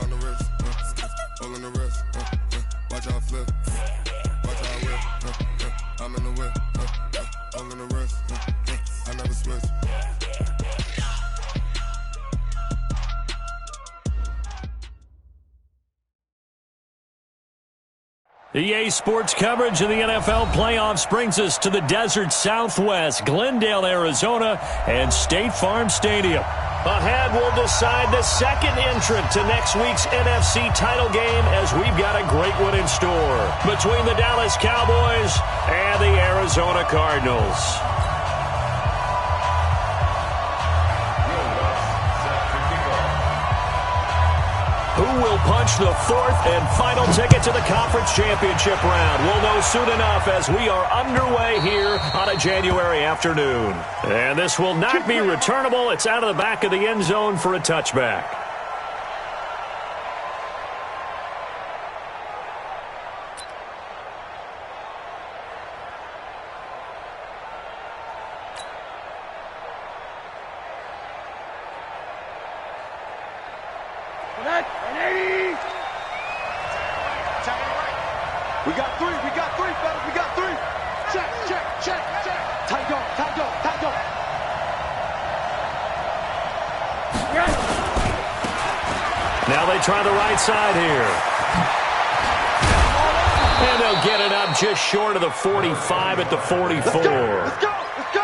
on the wrist, all in the wrist, watch how I flip, watch how I whip, I'm in the whip, all in the wrist, I never switch. EA Sports coverage of the NFL playoffs brings us to the desert Southwest, Glendale, Arizona, and State Farm Stadium. Ahead, we'll decide the second entrant to next week's NFC title game as we've got a great one in store between the Dallas Cowboys and the Arizona Cardinals. Who will punch the fourth and final ticket to the conference championship round? We'll know soon enough as we are underway here on a January afternoon. And this will not be returnable. It's out of the back of the end zone for a touchback. We got three, fellas, we got three. Check. Tight go. Now they try the right side here. And they'll get it up just short of the 45 at the 44. Let's go.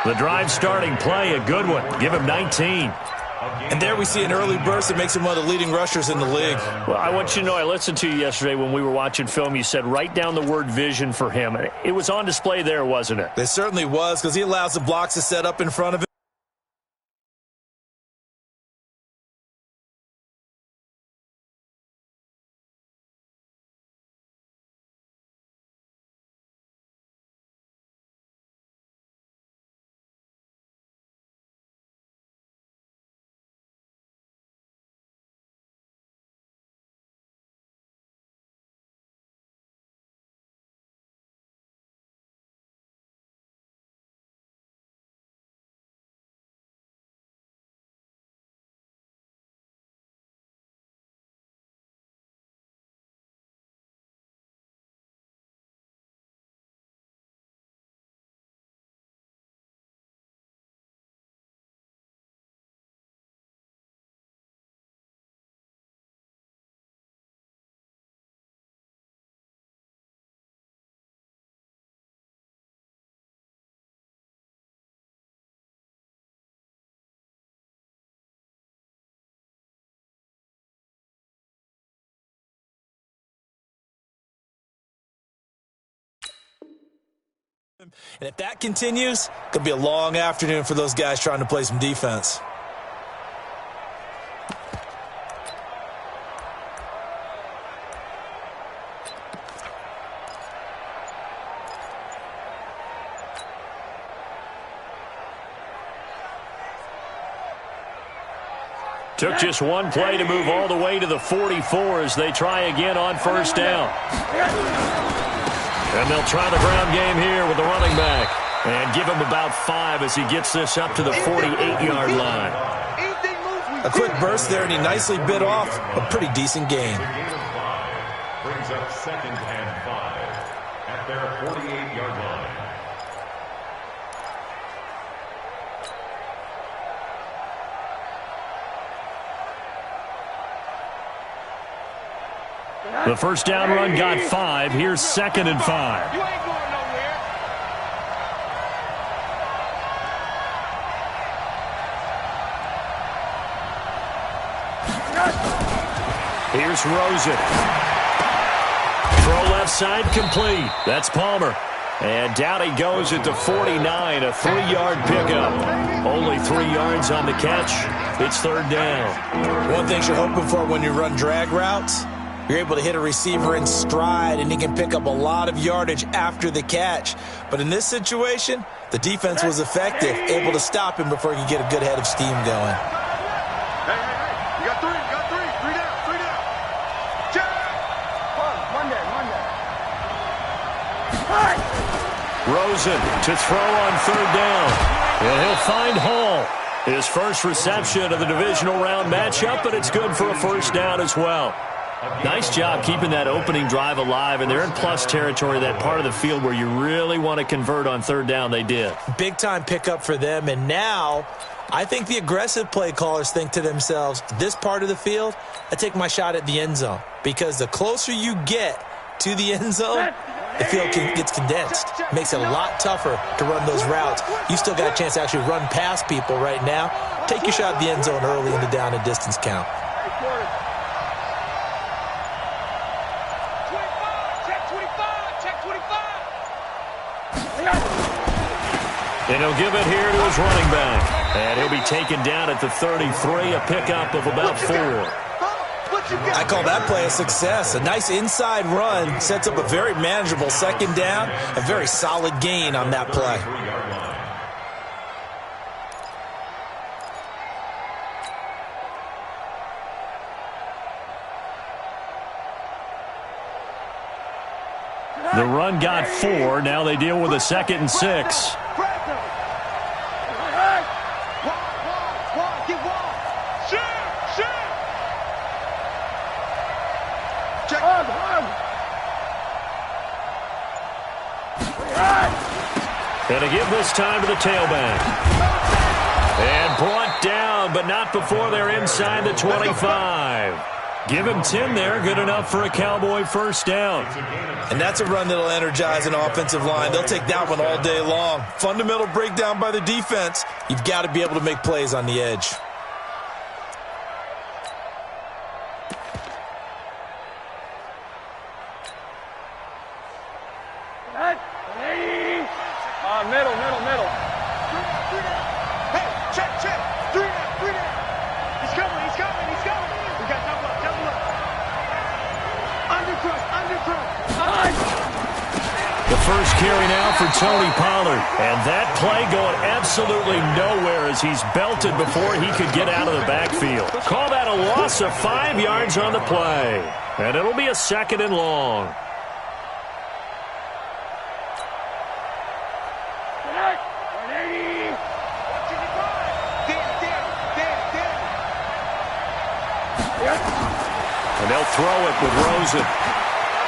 The drive starting play, a good one. Give him 19. And there we see an early burst that makes him one of the leading rushers in the league. Well, I want you to know, I listened to you yesterday when we were watching film. You said write down the word vision for him. It was on display there, wasn't it? It certainly was, because he allows the blocks to set up in front of him. And if that continues, it could be a long afternoon for those guys trying to play some defense. Took just one play to move all the way to the 44 as they try again on first down. And they'll try the ground game here with the running back. And give him about 5 as he gets this up to the 48-yard line. A quick burst there, and he nicely bit off a pretty decent gain. Brings up 2nd and 5 at their 48-yard line. The first down run got 5. Here's 2nd and 5. You ain't going nowhere. Here's Rosen. Throw left side complete. That's Palmer. And down he goes at the 49, a 3-yard pickup. Only 3 yards on the catch. It's 3rd down. One thing you're hoping for when you run drag routes, you're able to hit a receiver in stride, and he can pick up a lot of yardage after the catch. But in this situation, the defense was effective, able to stop him before he could get a good head of steam going. Hey. You got three. 3 down. Check. One down. Rosen to throw on 3rd down. And he'll find Hall. His first reception of the divisional round matchup, but it's good for a first down as well. Nice job keeping that opening drive alive, and they're in plus territory, that part of the field where you really want to convert on third down. They did. Big-time pickup for them, and now I think the aggressive play callers think to themselves, this part of the field, I take my shot at the end zone, because the closer you get to the end zone, the field gets condensed. Makes it a lot tougher to run those routes. You still got a chance to actually run past people right now. Take your shot at the end zone early in the down and distance count. And he'll give it here to his running back. And he'll be taken down at the 33, a pickup of about 4. I call that play a success. A nice inside run sets up a very manageable second down. A very solid gain on that play. The run got 4. Now they deal with a 2nd and 6. And a give this time to the tailback. And brought down, but not before they're inside the 25. Give him 10 there, good enough for a Cowboy first down. And that's a run that'll energize an offensive line. They'll take that one all day long. Fundamental breakdown by the defense. You've got to be able to make plays on the edge. Middle. Hey, check. 3 down. He's coming. We got double up. Undercross. The first carry now for Tony Pollard. And that play going absolutely nowhere as he's belted before he could get out of the backfield. Call that a loss of 5 yards on the play. And it'll be a 2nd and long. And they'll throw it with Rosen.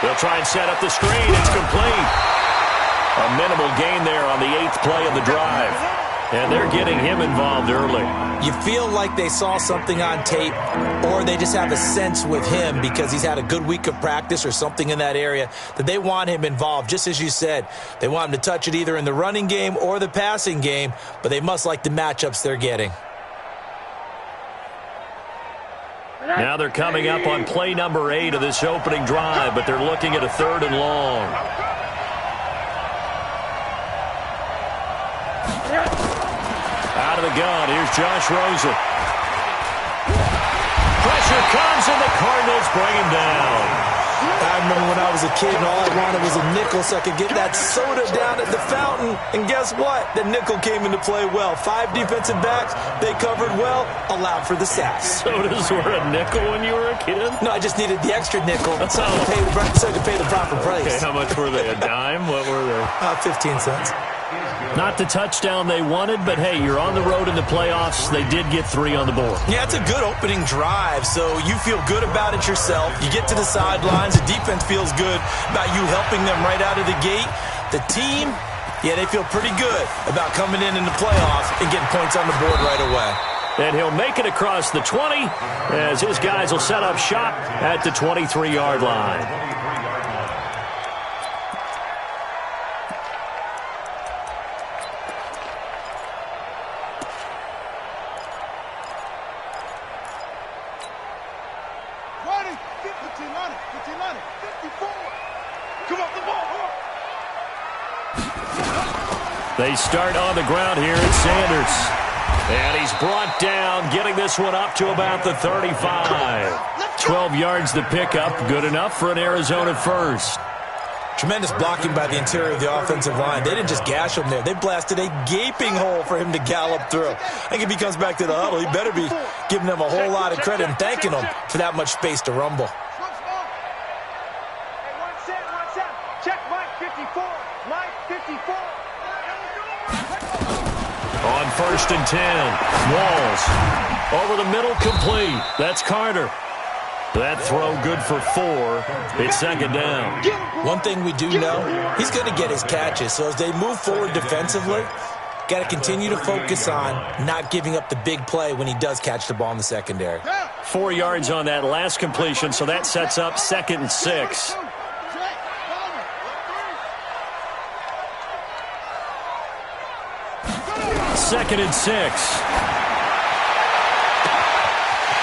They'll try and set up the screen. It's complete. A minimal gain there on the 8th play of the drive. And they're getting him involved early. You feel like they saw something on tape, or they just have a sense with him because he's had a good week of practice or something in that area that they want him involved. Just as you said, they want him to touch it either in the running game or the passing game, but they must like the matchups they're getting. Now they're coming up on play number 8 of this opening drive, but they're looking at a 3rd and long. Out of the gun, here's Josh Rosen. Pressure comes, and the Cardinals bring him down. I remember when I was a kid and all I wanted was a nickel so I could get that soda down at the fountain. And guess what? The nickel came into play well. 5 defensive backs, they covered well, allowed for the sacks. Sodas were a nickel when you were a kid? No, I just needed the extra nickel so I could pay the proper price. Okay, how much were they? A dime? What were they? 15 cents. Not the touchdown they wanted, but hey, you're on the road in the playoffs. They did get 3 on the board. Yeah, it's a good opening drive, so you feel good about it yourself. You get to the sidelines. The defense feels good about you helping them right out of the gate. The team, yeah, they feel pretty good about coming in the playoffs and getting points on the board right away. And he'll make it across the 20 as his guys will set up shop at the 23-yard line. They start on the ground here at Sanders. And he's brought down, getting this one up to about the 35. 12 yards to pick up, good enough for an Arizona first. Tremendous blocking by the interior of the offensive line. They didn't just gash him there. They blasted a gaping hole for him to gallop through. I think if he comes back to the huddle, he better be giving them a whole lot of credit and thanking them for that much space to rumble. Check Mike 54. Mike 54. On 1st 1st and 10. Walls over the middle, complete. That's Carter. That throw good for 4. It's 2nd down. One thing we do know, he's going to get his catches. So as they move forward defensively, got to continue to focus on not giving up the big play when he does catch the ball in the secondary. 4 yards on that last completion, so that sets up 2nd and 6. Second and 6.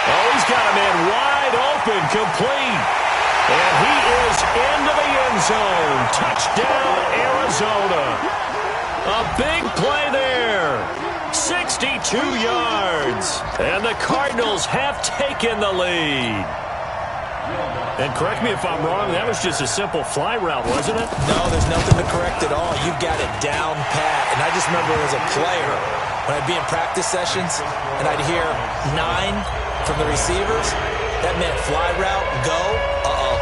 Oh, he's got a man wide open, complete. And he is into the end zone. Touchdown, Arizona. A big play there. 62 yards. And the Cardinals have taken the lead. And correct me if I'm wrong, that was just a simple fly route, wasn't it? No, there's nothing to correct at all. You've got it down pat. And I just remember as a player, when I'd be in practice sessions and I'd hear 9 from the receivers, that meant fly route, go,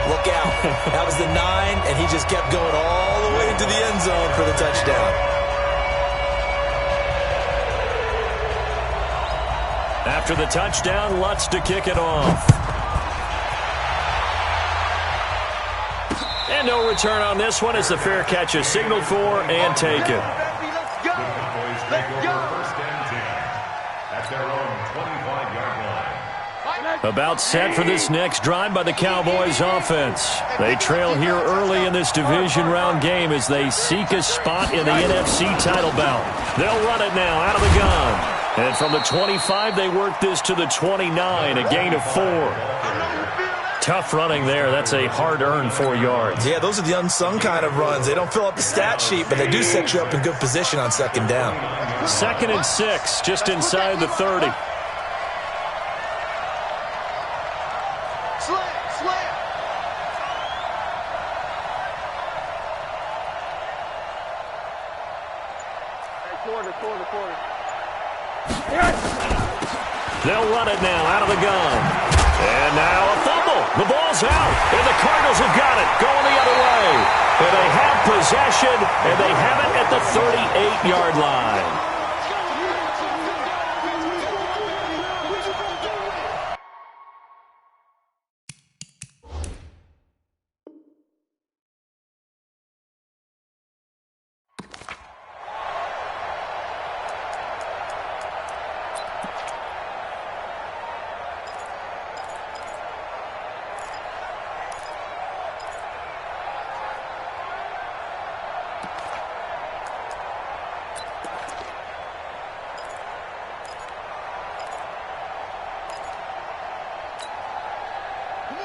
look out. That was the 9, and he just kept going all the way into the end zone for the touchdown. After the touchdown, Lutz to kick it off. And no return on this one as the fair catch is signaled for and taken. Let's go. Let's go. 1st and 10 at their own 25-yard line. About set for this next drive by the Cowboys offense. They trail here early in this division round game as they seek a spot in the NFC title bout. They'll run it now out of the gun. And from the 25, they work this to the 29, a gain of 4. Tough running there. That's a hard-earned 4 yards. Yeah, those are the unsung kind of runs. They don't fill up the stat sheet, but they do set you up in good position on 2nd down. 2nd and 6, just inside the 30. They'll run it now out of the gun. And now a fumble. The ball's out. And the Cardinals have got it. Going the other way. And they have possession. And they have it at the 38-yard line.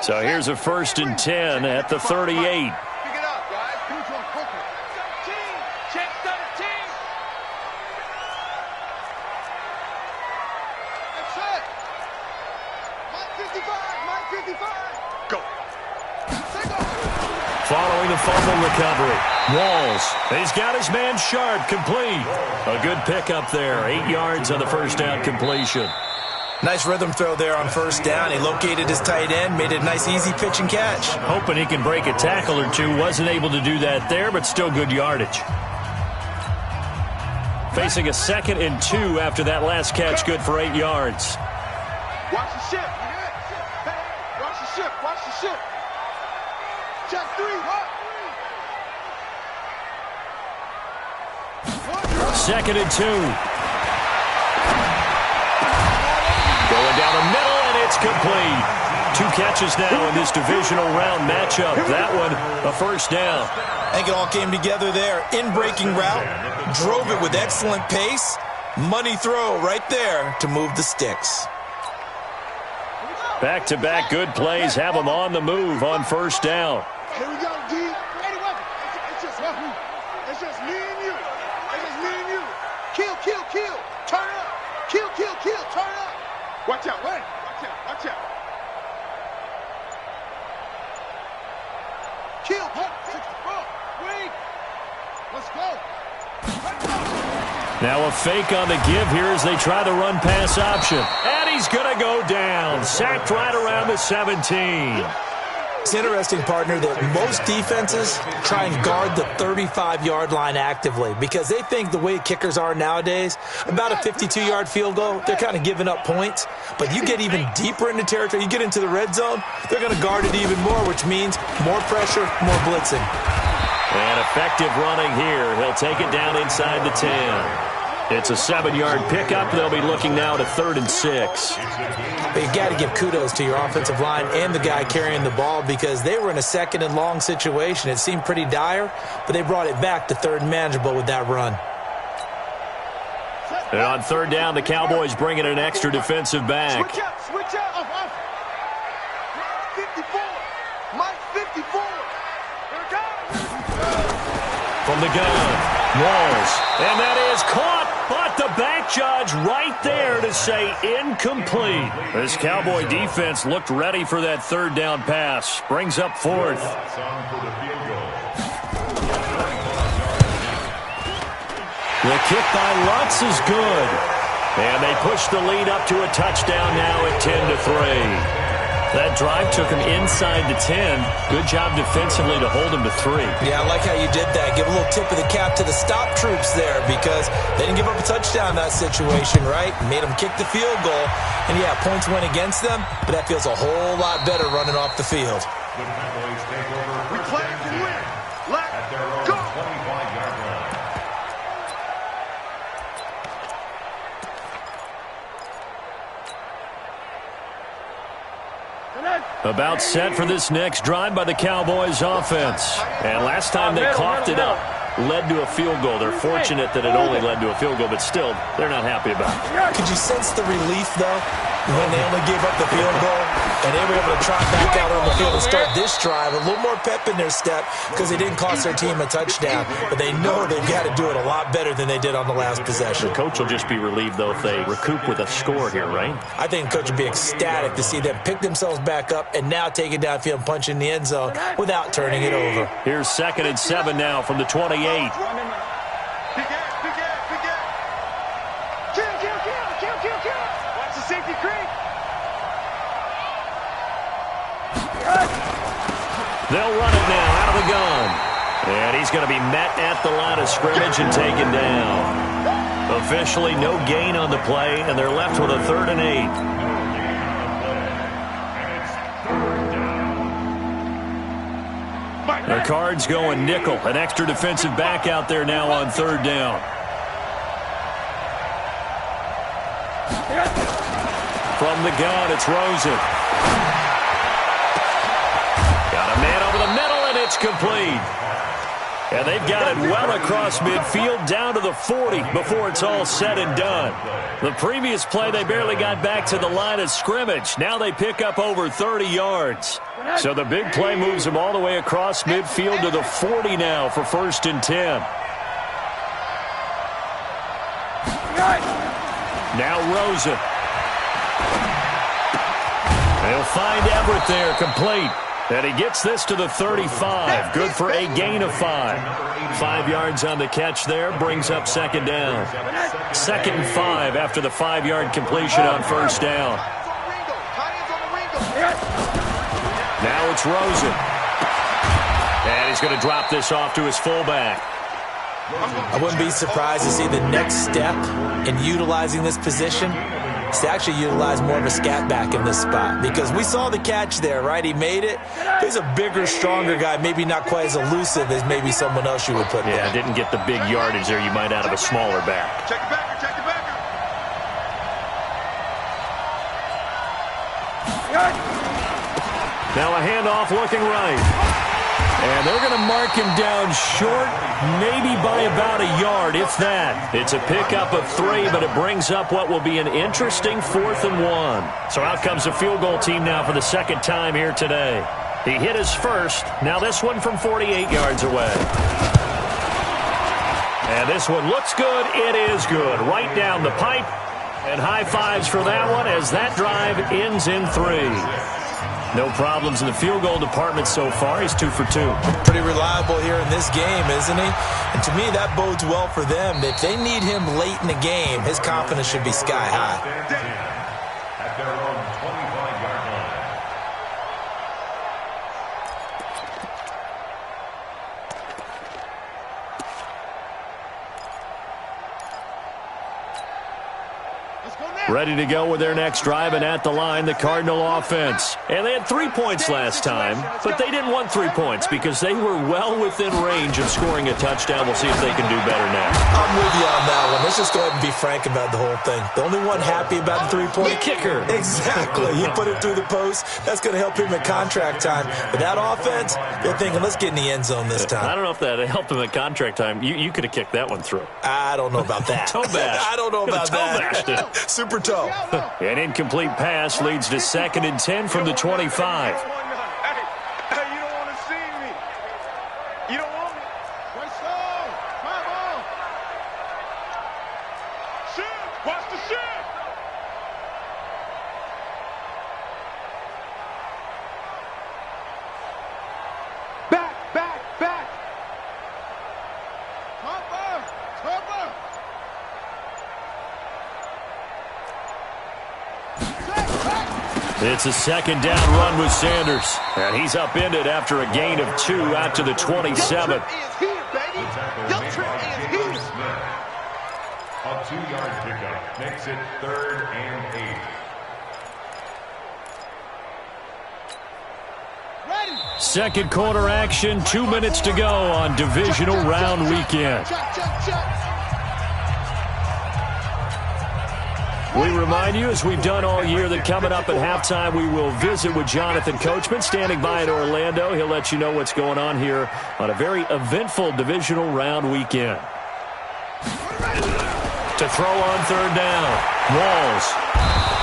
So here's a 1st and 10 at the 38. Pick it up, guys. Come on, quickly. 13. Check 13. That's it. Mike 55. Go. Take off. Following the fumble recovery. Walls. He's got his man sharp, complete. A good pickup there. 8 yards on the 1st down completion. Nice rhythm throw there on 1st down. He located his tight end, made it a nice, easy pitch and catch. Hoping he can break a tackle or two. Wasn't able to do that there, but still good yardage. Facing a 2nd and 2 after that last catch, good for 8 yards. Watch the ship. Hey, watch the ship. Watch the ship. Check 3. Huh? 2nd and 2. Going down the middle, and it's complete. 2 catches now in this divisional round matchup. That one, a 1st down. I think it all came together there. In-breaking route, drove it with excellent pace. Money throw right there to move the sticks. Back-to-back good plays have them on the move on 1st down. Here we go, D. Any weapon. It's just me. It's just me and you. It's just me and you. Kill. Turn up. Kill. Turn up. Watch out, wait. Watch out. Kill, 64. Wait. Let's go. Now a fake on the give here as they try the run-pass option. And he's going to go down. Sacked right around the 17. It's interesting, partner, that most defenses try and guard the 35-yard line actively because they think the way kickers are nowadays, about a 52-yard field goal, they're kind of giving up points. But you get even deeper into territory, you get into the red zone, they're going to guard it even more, which means more pressure, more blitzing. And effective running here. He'll take it down inside the 10. It's a 7-yard pickup. They'll be looking now to 3rd and 6. But you got to give kudos to your offensive line and the guy carrying the ball because they were in a 2nd and long situation. It seemed pretty dire, but they brought it back to 3rd and manageable with that run. And on 3rd down, the Cowboys bring in an extra defensive back. Switch out. 54. Mike 54. From the gun, Walls. And that is caught, but the back judge right there to say incomplete. This Cowboy defense looked ready for that 3rd down pass. Brings up 4th. The kick by Lutz is good. And they push the lead up to a touchdown now at 10-3. That drive took him inside the 10. Good job defensively to hold him to 3. Yeah, I like how you did that. Give a little tip of the cap to the stop troops there because they didn't give up a touchdown in that situation, right? Made them kick the field goal. And, yeah, points went against them, but that feels a whole lot better running off the field. The Cowboys take over We play to win. at their own 25-yard line. About set for this next drive by the Cowboys offense. And last time they coughed it up, led to a field goal. They're fortunate that it only led to a field goal, but still, they're not happy about it. Could you sense the relief, though, when they only gave up the field goal and they were able to trot back out on the field and start this drive? A little more pep in their step because they didn't cost their team a touchdown, but they know they've got to do it a lot better than they did on the last possession. The coach will just be relieved, though, if they recoup with a score here, right? I think the coach would be ecstatic to see them pick themselves back up and now take it downfield and punch in the end zone without turning it over. Here's 2nd and 7 now from the 28. Big gap. Kill. Watch the safety creep. They'll run it now out of the gun. And he's going to be met at the line of scrimmage and taken down. Officially no gain on the play, and they're left with a 3rd and 8. The Cards going nickel. An extra defensive back out there now on 3rd down. From the gun, it's Rosen. Got a man over the middle, and it's complete. And they've got it well across midfield down to the 40 before it's all said and done. The previous play, they barely got back to the line of scrimmage. Now they pick up over 30 yards. So the big play moves them all the way across midfield to the 40 now for 1st and 10. Now Rosen. They'll find Everett there, complete. And he gets this to the 35. Good for a gain of 5. 5 yards on the catch there. Brings up 2nd down. 2nd and 5 after the 5-yard completion on 1st down. Now it's Rosen. And he's going to drop this off to his fullback. I wouldn't be surprised to see the next step in utilizing this position is to actually utilize more of a scat back in this spot because we saw the catch there, right? He made it. He's a bigger, stronger guy, maybe not quite as elusive as maybe someone else you would put there. Yeah, didn't get the big yardage there you might out of a smaller back. Check the backer. Now a handoff looking right. And they're going to mark him down short, maybe by about a yard, if that. It's a pickup of 3, but it brings up what will be an interesting 4th and 1. So out comes the field goal team now for the 2nd time here today. He hit his first. Now this one from 48 yards away. And this one looks good. It is good. Right down the pipe. And high fives for that one as that drive ends in 3. No problems in the field goal department so far. He's 2 for 2. Pretty reliable here in this game, isn't he? And to me, that bodes well for them. If they need him late in the game, his confidence should be sky high. At their own 25-yard line. Ready to go with their next drive, and at the line, the Cardinal offense. And they had 3 points last time, but they didn't want 3 points because they were well within range of scoring a touchdown. We'll see if they can do better now. I'm with you on that one. Let's just go ahead and be frank about the whole thing. The only one happy about the 3-point kicker. Exactly. He put it through the post. That's going to help him at contract time. But that offense, they're thinking, let's get in the end zone this time. I don't know if that helped him at contract time. You could have kicked that one through. I don't know about that. Toe bash. I don't know about that. Super toe. An incomplete pass leads to 2nd and 10 from the 25. Hey, you don't want to see me. You don't want me. What's on? Come on. Shift. Watch the shift. Back. Cover. It's a 2nd down run with Sanders. And he's upended after a gain of 2 out to the 27. Your trip is here, baby. Your trip is here. A 2-yard pickup makes it 3rd and 8. Ready. Second quarter action, 2 minutes to go on divisional round weekend. We remind you, as we've done all year, that coming up at halftime, we will visit with Jonathan Coachman, standing by in Orlando. He'll let you know what's going on here on a very eventful divisional round weekend. To throw on 3rd down. Walls.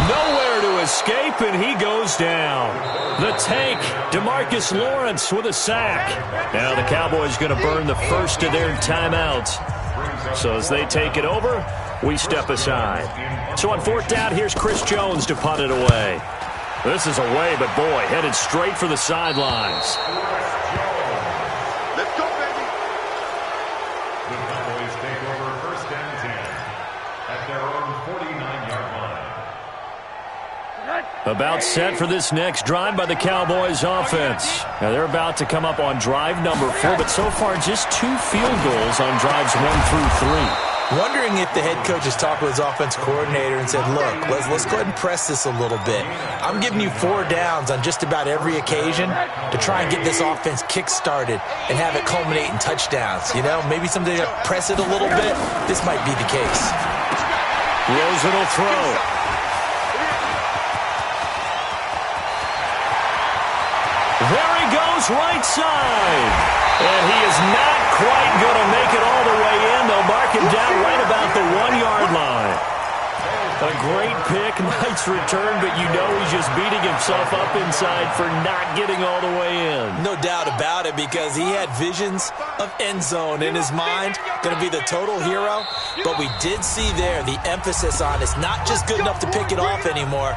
Nowhere to escape, and he goes down. The tank, DeMarcus Lawrence with a sack. Now the Cowboys going to burn the first of their timeouts. So as they take it over, we step aside. So on 4th down, here's Chris Jones to punt it away. This is away, but boy, headed straight for the sidelines. Let's go, baby. The Cowboys take over 1st and 10 at their own 49-yard line. About set for this next drive by the Cowboys offense. Now they're about to come up on drive number 4, but so far just 2 field goals on drives 1 through 3. Wondering if the head coach has talked with his offense coordinator and said, look, let's go ahead and press this a little bit. I'm giving you 4 downs on just about every occasion to try and get this offense kick-started and have it culminate in touchdowns. You know, maybe someday press it a little bit. This might be the case. Rosen will throw. There he goes, right side. And he is not quite going to make it all the way in. They'll mark him down right about the 1-yard line. A great pick, nice return, but you know he's just beating himself up inside for not getting all the way in. No doubt about it, because he had visions of end zone in his mind. Going to be the total hero. But we did see there the emphasis on it's not just good enough to pick it off anymore.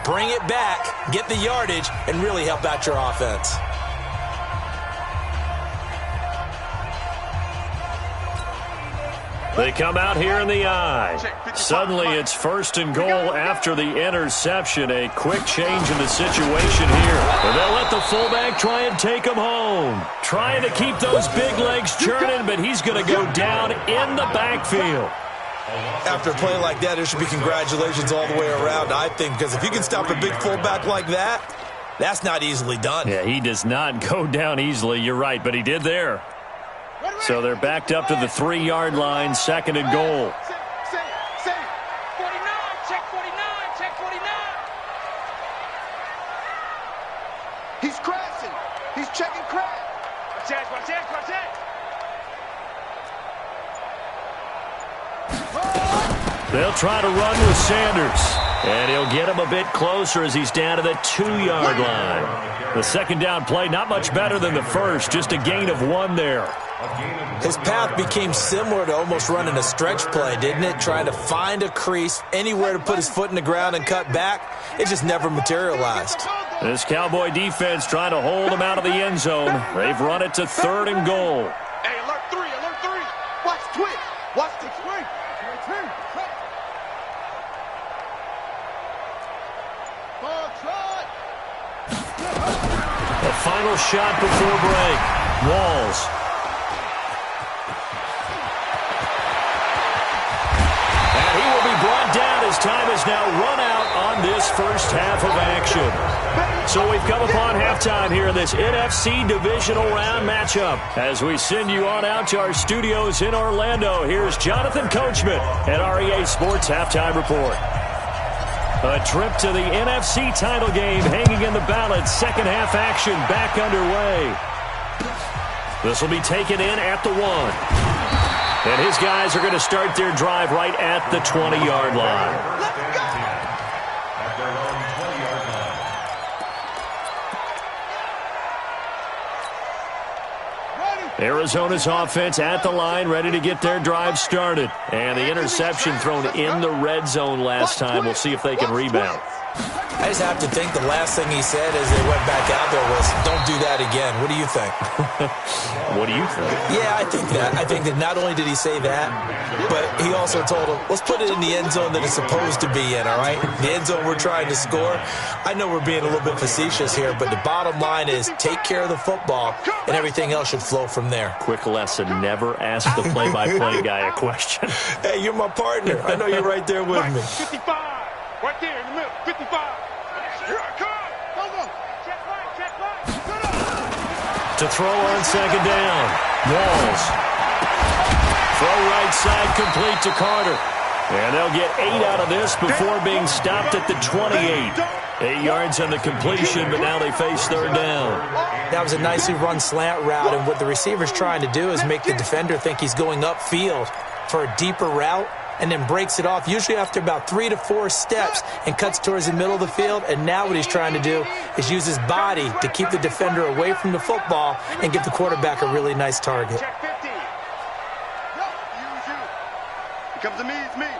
Bring it back, get the yardage, and really help out your offense. They come out here in the eye. Suddenly it's 1st and goal after the interception. A quick change in the situation here. And they'll let the fullback try and take him home. Trying to keep those big legs churning, but he's going to go down in the backfield. After a play like that, there should be congratulations all the way around, I think, because if you can stop a big fullback like that, that's not easily done. Yeah, he does not go down easily. You're right, but he did there. So they're backed up to the 3-yard line, 2nd and goal. 49, check 49. He's crashing. He's checking crash. Watch that. They'll try to run with Sanders. And he'll get him a bit closer as he's down to the 2-yard line. The 2nd down play, not much better than the first, just a gain of 1 there. His path became similar to almost running a stretch play, didn't it? Trying to find a crease, anywhere to put his foot in the ground and cut back. It just never materialized. This Cowboy defense trying to hold him out of the end zone. They've run it to 3rd and goal. Hey, alert 3. Watch twitch. Watch the swing. The final shot before break. Walls. And he will be brought down as time has now run out on this first half of action. So we've come upon halftime here in this NFC Divisional Round matchup. As we send you on out to our studios in Orlando, here's Jonathan Coachman at REA Sports Halftime Report. A trip to the NFC title game hanging in the balance. Second half action back underway. This will be taken in at the 1. And his guys are going to start their drive right at the 20-yard line. At their own 20-yard line. Arizona's offense at the line, ready to get their drive started. And the interception thrown in the red zone last time. We'll see if they can rebound. I just have to think the last thing he said as they went back out there was, don't do that again. What do you think? What do you think? Yeah, I think that. I think that not only did he say that, but he also told him, let's put it in the end zone that it's supposed to be in, all right? The end zone we're trying to score. I know we're being a little bit facetious here, but the bottom line is take care of the football, and everything else should flow from there. Quick lesson, never ask the play-by-play guy a question. Hey, you're my partner. I know you're right there with me. 55. Right there in the middle. 55. Here I come. Go. Check right. To throw on second down. Walls. Throw right side complete to Carter. And they'll get 8 out of this before being stopped at the 28. 8 yards on the completion, but now they face third down. That was a nicely run slant route, and what the receiver's trying to do is make the defender think he's going upfield for a deeper route, and then breaks it off, usually after about 3 to 4 steps, and cuts towards the middle of the field. And now what he's trying to do is use his body to keep the defender away from the football and give the quarterback a really nice target. Check 50. Use you. It comes to me, it's me.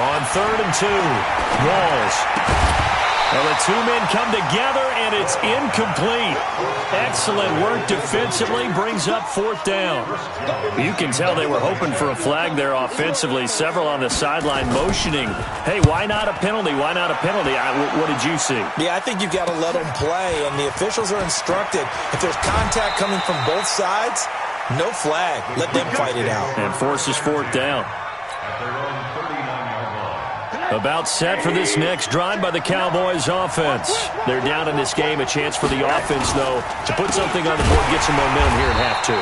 On 3rd and 2, Walls. Well, the two men come together, and it's incomplete. Excellent work defensively, brings up 4th down. You can tell they were hoping for a flag there offensively. Several on the sideline motioning, hey, why not a penalty? Why not a penalty? What did you see? Yeah, I think you've got to let them play, and the officials are instructed. If there's contact coming from both sides, no flag. Let them fight it out. And forces 4th down. At their own 39-yard line. About set for this next drive by the Cowboys offense. They're down in this game. A chance for the offense, though, to put something on the board, get some momentum here in half 2.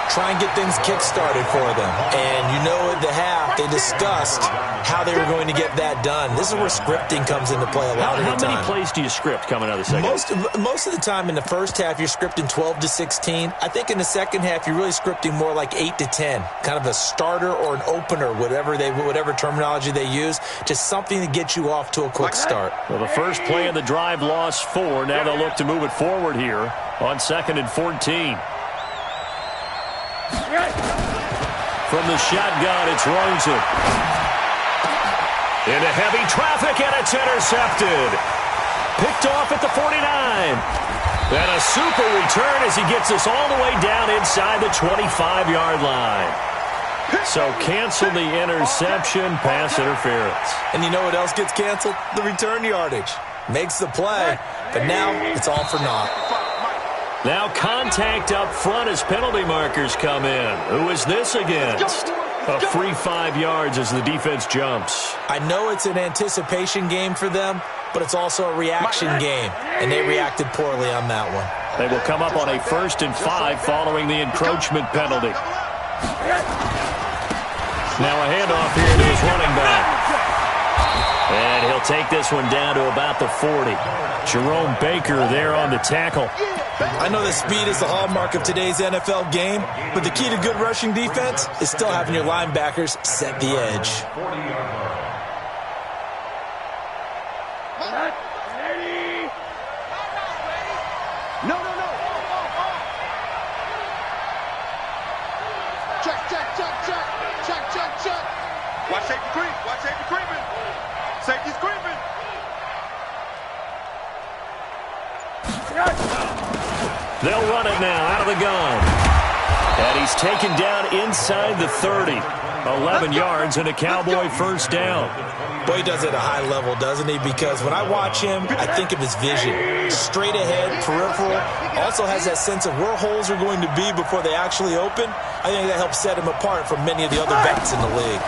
Try and get things kick-started for them. And you know at the half, they discussed how they were going to get that done. This is where scripting comes into play a lot of the time. How many plays do you script coming out of the second? Most of the time in the first half, you're scripting 12 to 16. I think in the second half, you're really scripting more like 8 to 10. Kind of a starter or an opener, whatever terminology they use. Just something to get you off to a quick start. Well, the first play of the drive lost 4. Now they'll look to move it forward here on 2nd and 14. From the shotgun, it's Rosen. Into heavy traffic, and it's intercepted. Picked off at the 49. And a super return as he gets us all the way down inside the 25-yard line. So cancel the interception, pass interference. And you know what else gets canceled? The return yardage. Makes the play, but now it's all for naught. Now contact up front as penalty markers come in. Who is this against? A free 5 yards as the defense jumps. I know it's an anticipation game for them, but it's also a reaction game, and they reacted poorly on that one. They will come up on a 1st and 5 following the encroachment penalty. Now a handoff here to his running back. And he'll take this one down to about the 40. Jerome Baker there on the tackle. I know that speed is the hallmark of today's NFL game, but the key to good rushing defense is still having your linebackers set the edge. 40-yard line. No. Check. Watch safety creep. Watch safety creeping. Safety's creeping. They'll run it now out of the gun. And he's taken down inside the 30. 11 yards and a Cowboy first down. Boy, he does it at a high level, doesn't he? Because when I watch him, I think of his vision. Straight ahead, peripheral. Also has that sense of where holes are going to be before they actually open. I think that helps set him apart from many of the other backs in the league.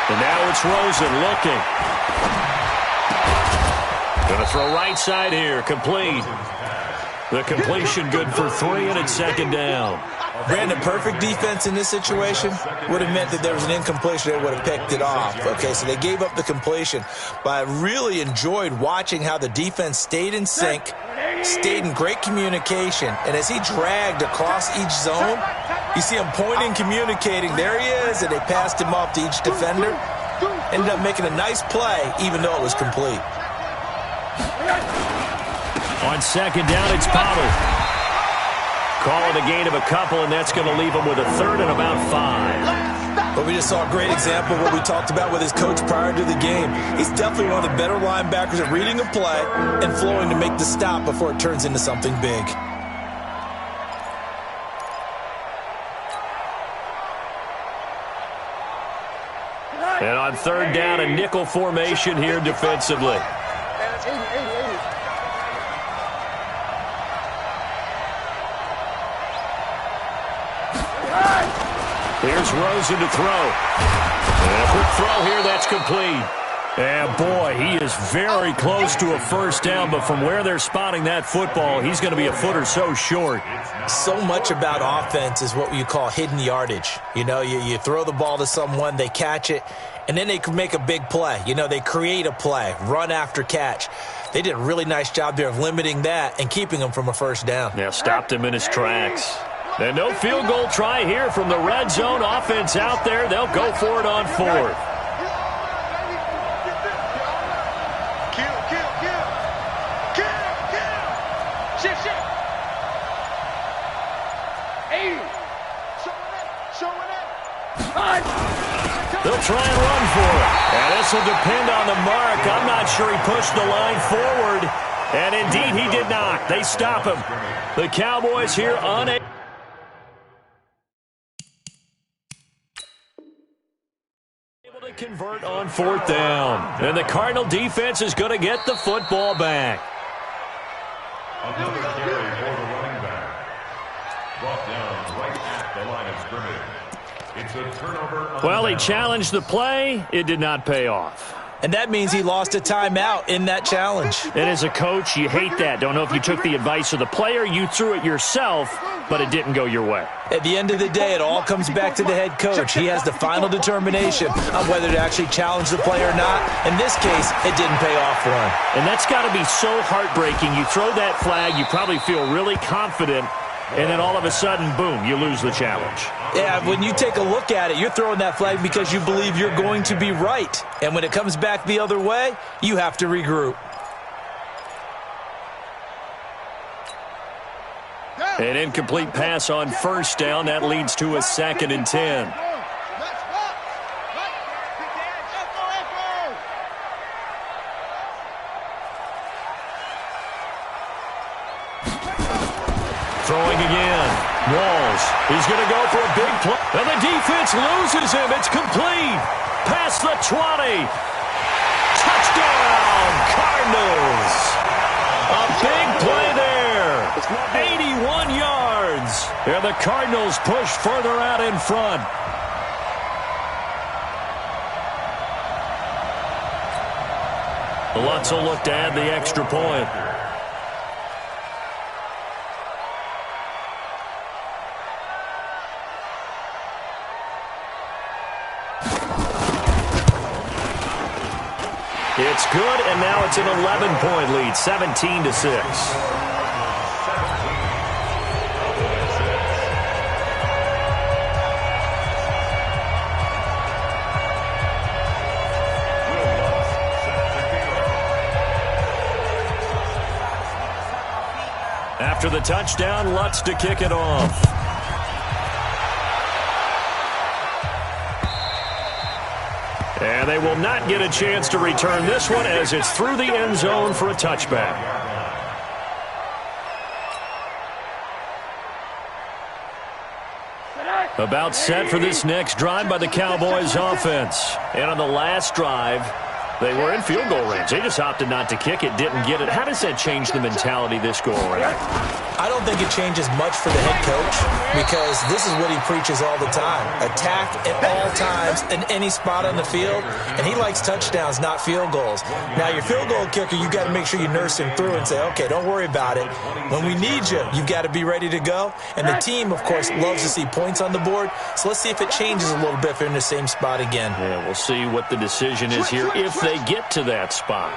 And now it's Rosen looking. Going to throw right side here. Complete. The completion good for 3, and it's second down. Brandon, perfect defense in this situation would have meant that there was an incompletion. They would have picked it off. Okay, so they gave up the completion. But I really enjoyed watching how the defense stayed in sync, stayed in great communication, and as he dragged across each zone, you see him pointing, communicating. There he is, and they passed him off to each defender. Ended up making a nice play, even though it was complete. On second down, it's Pollard. Calling a gain of a couple, and that's going to leave him with a third and about 5. But we just saw a great example of what we talked about with his coach prior to the game. He's definitely one of the better linebackers at reading a play and flowing to make the stop before it turns into something big. And on third down, a nickel formation here defensively. Here's Rosen to throw. And a quick throw here, that's complete. And boy, he is very close to a first down, but from where they're spotting that football, he's going to be a foot or so short. So much about offense is what you call hidden yardage. You know, you throw the ball to someone, they catch it, and then they can make a big play. You know, they create a play, run after catch. They did a really nice job there of limiting that and keeping him from a first down. Yeah, stopped him in his tracks. And no field goal try here from the red zone. Offense out there. They'll go for it on 4th. They'll try and run for it. And this will depend on the mark. I'm not sure he pushed the line forward. And indeed, he did not. They stop him. The Cowboys here unable to convert on 4th down. And the Cardinal defense is going to get the football back. Another carry for the running back. Brought down right at the line of scrimmage. It's a turnover. Well, he challenged the play. It did not pay off. And that means he lost a timeout in that challenge. And as a coach, you hate that. Don't know if you took the advice of the player, you threw it yourself, but it didn't go your way. At the end of the day, it all comes back to the head coach. He has the final determination on whether to actually challenge the play or not. In this case, it didn't pay off for him. And that's got to be so heartbreaking. You throw that flag, you probably feel really confident, and then all of a sudden, boom, you lose the challenge. Yeah, when you take a look at it, you're throwing that flag because you believe you're going to be right. And when it comes back the other way, you have to regroup. An incomplete pass on first down. That leads to a 2nd and 10. Throwing again. Walls. He's going to go for a big play. And the defense loses him. It's complete. Past the 20. Touchdown, Cardinals. A big play there. 81 yards. And the Cardinals push further out in front. Lutz will look to add the extra point. It's good, and now it's an 11-point lead, 17-6. After the touchdown, Lutz to kick it off. And they will not get a chance to return this one as it's through the end zone for a touchback. About set for this next drive by the Cowboys offense. And on the last drive, they were in field goal range. They just opted not to kick it, didn't get it. How does that change the mentality this go around? I don't think it changes much for the head coach because this is what he preaches all the time. Attack at all times in any spot on the field, and he likes touchdowns, not field goals. Now, your field goal kicker, you got to make sure you nurse him through and say, okay, don't worry about it. When we need you, you've got to be ready to go. And the team, of course, loves to see points on the board, so let's see if it changes a little bit if they're in the same spot again. Yeah, we'll see what the decision is here if they get to that spot.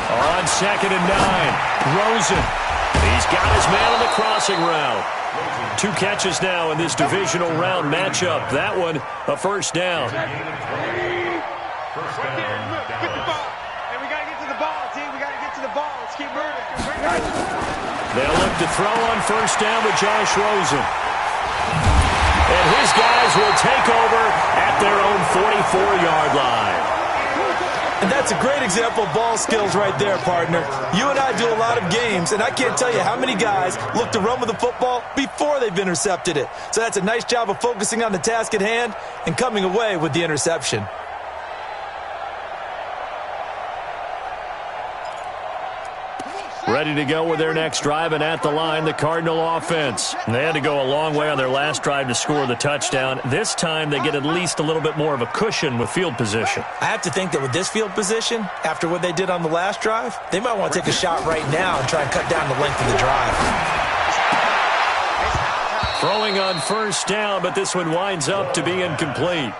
On 2nd and 9, Rosen. He's got his man on the crossing route. 2 catches now in this divisional round matchup. That one, a first down. Right there, look, 55. And we got to get to the ball, team. We got to get to the ball. Let's keep moving. They'll look to throw on first down with Josh Rosen. And his guys will take over at their own 44-yard line. And that's a great example of ball skills right there, partner. You and I do a lot of games, and I can't tell you how many guys look to run with the football before they've intercepted it. So that's a nice job of focusing on the task at hand and coming away with the interception. Ready to go with their next drive, and at the line, the Cardinal offense. They had to go a long way on their last drive to score the touchdown. This time, they get at least a little bit more of a cushion with field position. I have to think that with this field position, after what they did on the last drive, they might want to take a shot right now and try and cut down the length of the drive. Throwing on first down, but this one winds up to be incomplete.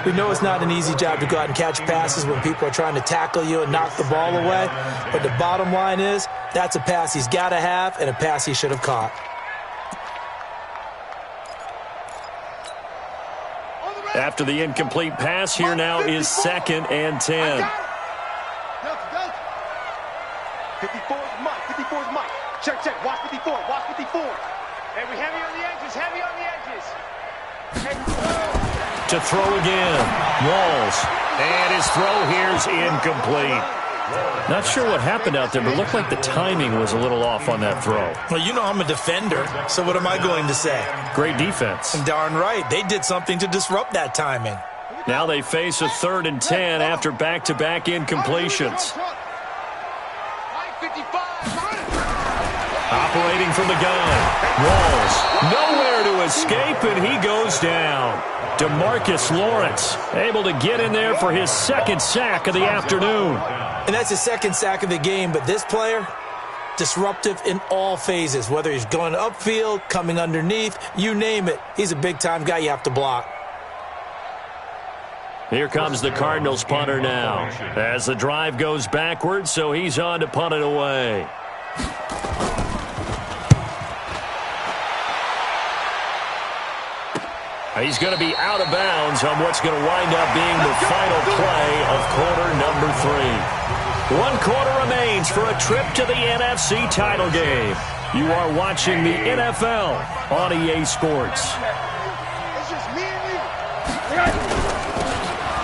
We know it's not an easy job to go out and catch passes when people are trying to tackle you and knock the ball away. But the bottom line is, that's a pass he's got to have and a pass he should have caught. After the incomplete pass, here now is 2nd and 10. 54's Mike. 54's Mike. Check, check. Watch 54. Watch 54. Hey, we heavy on the edges. Heavy on the edges. To throw again, Walls. And his throw here's incomplete. Not sure what happened out there, but it looked like the timing was a little off on that throw. Well, you know I'm a defender, so what am I going to say? Great defense. Darn right. They did something to disrupt that timing. Now they face a 3rd and 10 after back-to-back incompletions. Operating from the gun. Walls. Nowhere to escape, and he goes down. DeMarcus Lawrence able to get in there for his 2nd sack of the afternoon. And that's his 2nd sack of the game, but this player, disruptive in all phases, whether he's going upfield, coming underneath, you name it. He's a big-time guy you have to block. Here comes the Cardinals punter now as the drive goes backwards, so he's on to punt it away. He's going to be out of bounds on what's going to wind up being the final play of quarter number 3. 1 quarter remains for a trip to the NFC title game. You are watching the NFL on EA Sports. It's just me and you.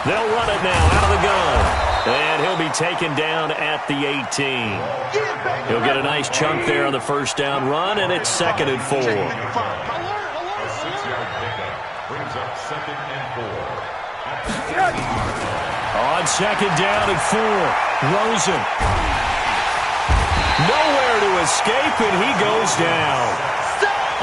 They'll run it now out of the gun. And he'll be taken down at the 18. He'll get a nice chunk there on the first down run, and it's 2nd and 4. Brings up 2nd and 4. On 2nd down and 4, Rosen. Nowhere to escape, and he goes down.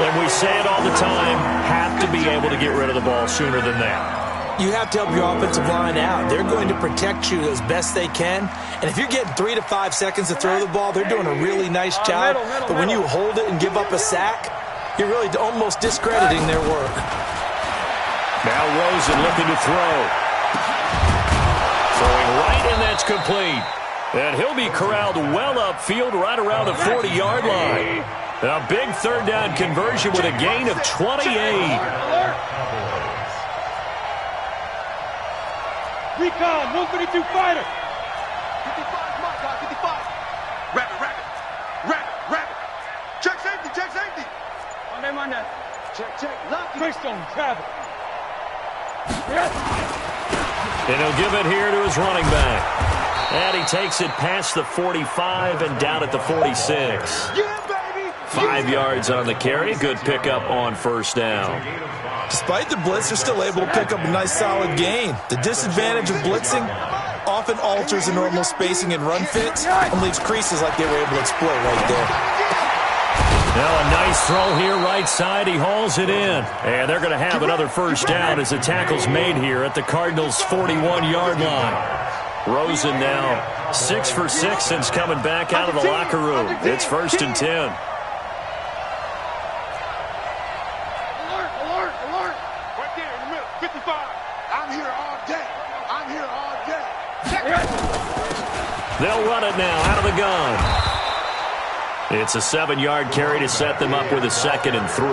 And we say it all the time, have to be able to get rid of the ball sooner than that. You have to help your offensive line out. They're going to protect you as best they can. And if you're getting 3 to 5 seconds to throw the ball, they're doing a really nice job. But when you hold it and give up a sack, you're really almost discrediting their work. Now Rosen looking to throw. Throwing right, and that's complete. And he'll be corralled well upfield right around the 40-yard line. A big 3rd down conversion with a gain of 28. Recon, 132 fighter. 55's Mike, 55. Rapid. Check safety. Monday. Check. Christone, travel. And he'll give it here to his running back. And he takes it past the 45 and down at the 46. 5 yards on the carry. Good pickup on first down. Despite the blitz, they're still able to pick up a nice solid gain. The disadvantage of blitzing often alters the normal spacing and run fits and leaves creases like they were able to exploit right there. Now a nice throw here right side. He hauls it in. And they're going to have another first down as the tackle's made here at the Cardinals' 41-yard line. Rosen now 6 for 6 since coming back out of the locker room. It's 1st and 10. Alert. Right there in the middle, 55. I'm here all day. They'll run it now out of the gun. It's a 7-yard carry to set them up with a 2nd and 3.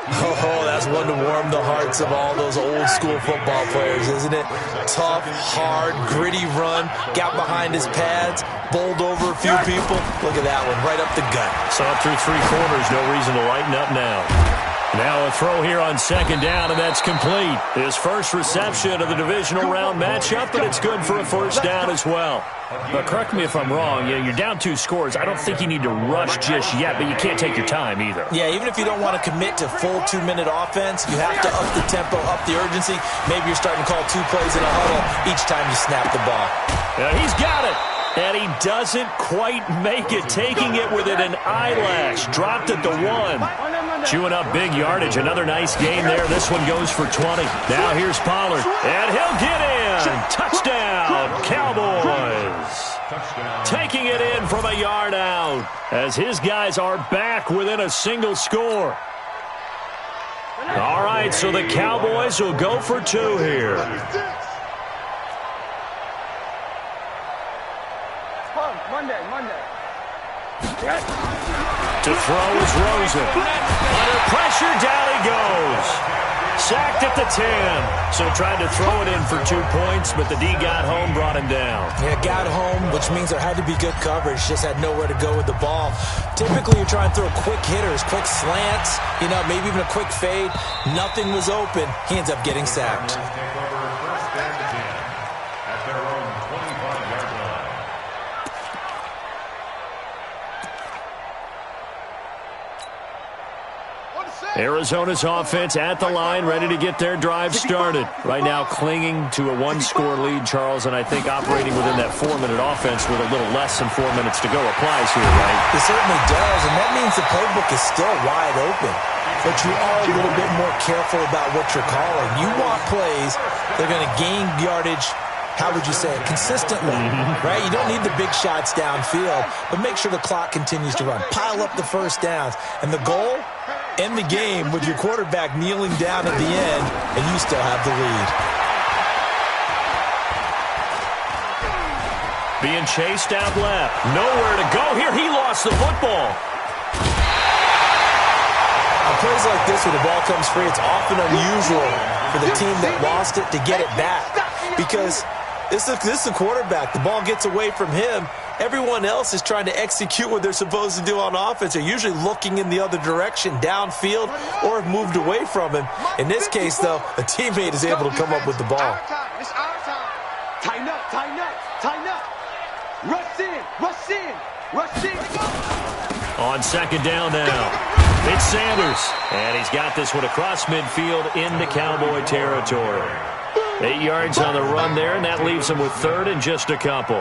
Oh, that's one to warm the hearts of all those old-school football players, isn't it? Tough, hard, gritty run, got behind his pads, bowled over a few people. Look at that one, right up the gut. Saw it through 3 quarters, no reason to lighten up now. Now a throw here on 2nd down, and that's complete. His first reception of the divisional round matchup, but it's good for a first down as well. But correct me if I'm wrong, you're down 2 scores. I don't think you need to rush just yet, but you can't take your time either. Yeah, even if you don't want to commit to full 2-minute offense, you have to up the tempo, up the urgency. Maybe you're starting to call 2 plays in a huddle each time you snap the ball. He's got it. And he doesn't quite make it, taking it within an eyelash. Dropped at the 1. Chewing up big yardage. Another nice game there. This one goes for 20. Now here's Pollard. And he'll get in. Touchdown, Cowboys. Taking it in from a yard out as his guys are back within a single score. All right, so the Cowboys will go for 2 here. Monday. To throw is Rosen. Under pressure, down he goes. Sacked at the 10. So tried to throw it in for 2 points, but the D got home, brought him down. Yeah, got home, which means there had to be good coverage. Just had nowhere to go with the ball. Typically, you're trying to throw quick hitters, quick slants, maybe even a quick fade. Nothing was open. He ends up getting sacked. Arizona's offense at the line, ready to get their drive started. Right now clinging to a 1-score lead, Charles, and I think operating within that 4-minute offense with a little less than 4 minutes to go applies here, right? It certainly does, and that means the playbook is still wide open. But you are a little bit more careful about what you're calling. You want plays that are going to gain yardage, how would you say it, consistently, right? You don't need the big shots downfield, but make sure the clock continues to run. Pile up the first downs. And the goal? End the game with your quarterback kneeling down at the end, and you still have the lead. Being chased out left. Nowhere to go here. He lost the football. On plays like this where the ball comes free, it's often unusual for the team that lost it to get it back. Because this is the quarterback. The ball gets away from him. Everyone else is trying to execute what they're supposed to do on offense. They're usually looking in the other direction, downfield, or have moved away from him. In this case, though, a teammate is able to come up with the ball. It's our time. Tighten up. Rush in. On 2nd down now. It's Sanders. And he's got this one across midfield into Cowboy territory. 8 yards on the run there, and that leaves them with 3rd and just a couple.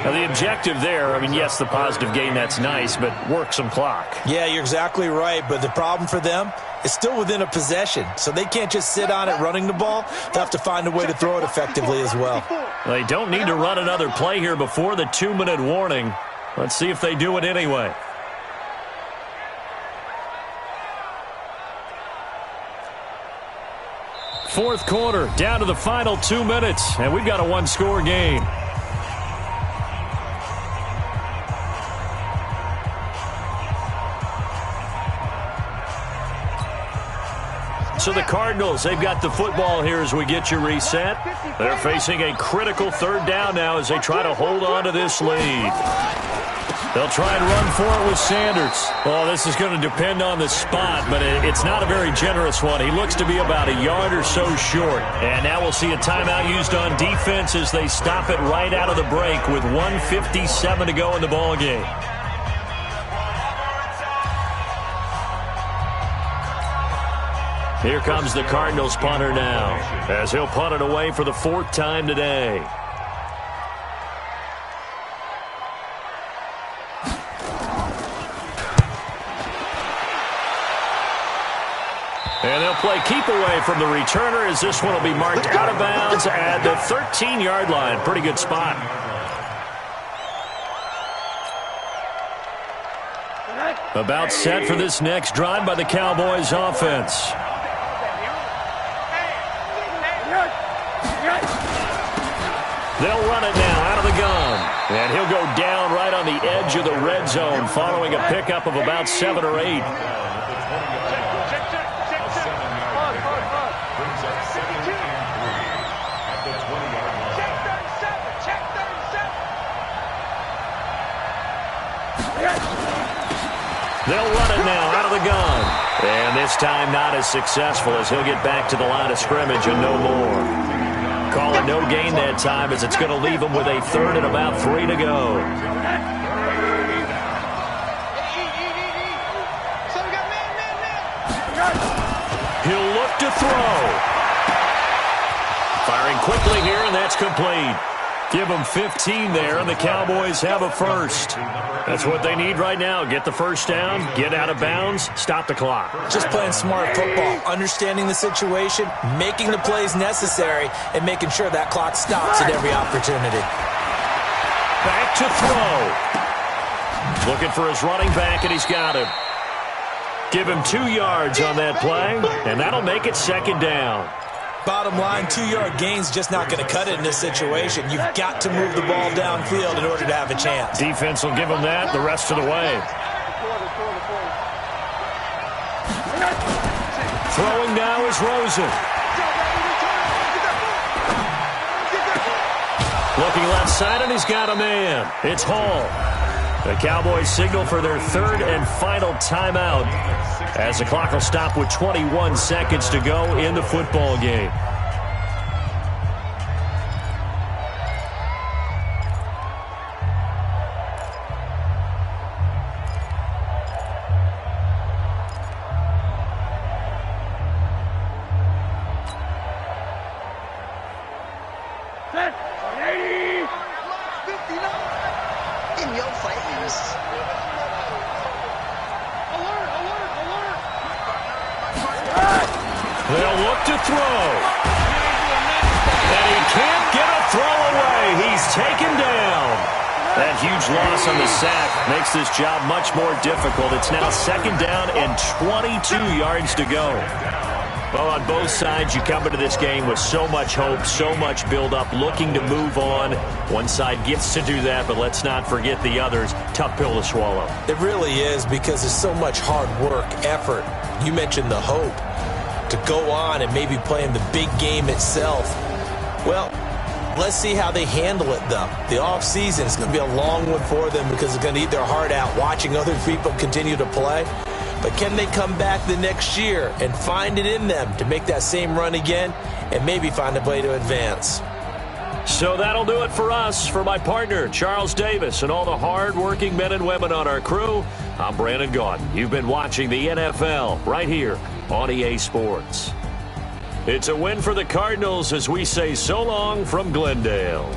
Now, the objective there, yes, the positive gain, that's nice, but work some clock. Yeah, you're exactly right, but the problem for them is still within a possession, so they can't just sit on it running the ball. They'll have to find a way to throw it effectively as well. They don't need to run another play here before the 2-minute warning. Let's see if they do it anyway. Fourth quarter, down to the final 2 minutes, and we've got a 1-score game. So the Cardinals, they've got the football here as we get you reset. They're facing a critical 3rd down now as they try to hold on to this lead. They'll try and run for it with Sanders. Well, this is going to depend on the spot, but it's not a very generous one. He looks to be about a yard or so short. And now we'll see a timeout used on defense as they stop it right out of the break with 1:57 to go in the ballgame. Here comes the Cardinals punter now, as he'll punt it away for the 4th time today. And they'll play keep away from the returner as this one will be marked out of bounds at the 13-yard line. Pretty good spot. About set for this next drive by the Cowboys offense. They'll run it now out of the gun. And he'll go down right on the edge of the red zone following a pickup of about 7 or 8. They'll run it now out of the gun. And this time not as successful as he'll get back to the line of scrimmage and no more. Call it no gain that time as it's going to leave him with a 3rd and about 3 to go. He'll look to throw. Firing quickly here, and that's complete. Give them 15 there, and the Cowboys have a first. That's what they need right now. Get the first down, get out of bounds, stop the clock. Just playing smart football, understanding the situation, making the plays necessary, and making sure that clock stops at every opportunity. Back to throw. Looking for his running back, and he's got him. Give him 2 yards on that play, and that'll make it 2nd down. Bottom line, 2-yard gain's just not going to cut it in this situation. You've got to move the ball downfield in order to have a chance. Defense will give them that the rest of the way. Throwing now is Rosen. Looking left side, and he's got a man. It's Hall. The Cowboys signal for their 3rd and final timeout as the clock will stop with 21 seconds to go in the football game. They'll look to throw. And he can't get a throw away. He's taken down. That huge loss on the sack makes this job much more difficult. It's now 2nd down and 22 yards to go. Well, on both sides, you come into this game with so much hope, so much build-up, looking to move on. One side gets to do that, but let's not forget the others. Tough pill to swallow. It really is, because there's so much hard work, effort. You mentioned the hope to go on and maybe play in the big game itself. Well, let's see how they handle it, though. The offseason is going to be a long one for them because they're going to eat their heart out watching other people continue to play. But can they come back the next year and find it in them to make that same run again and maybe find a way to advance? So that'll do it for us. For my partner, Charles Davis, and all the hard-working men and women on our crew, I'm Brandon Gaudin. You've been watching the NFL right here on EA Sports. It's a win for the Cardinals as we say so long from Glendale.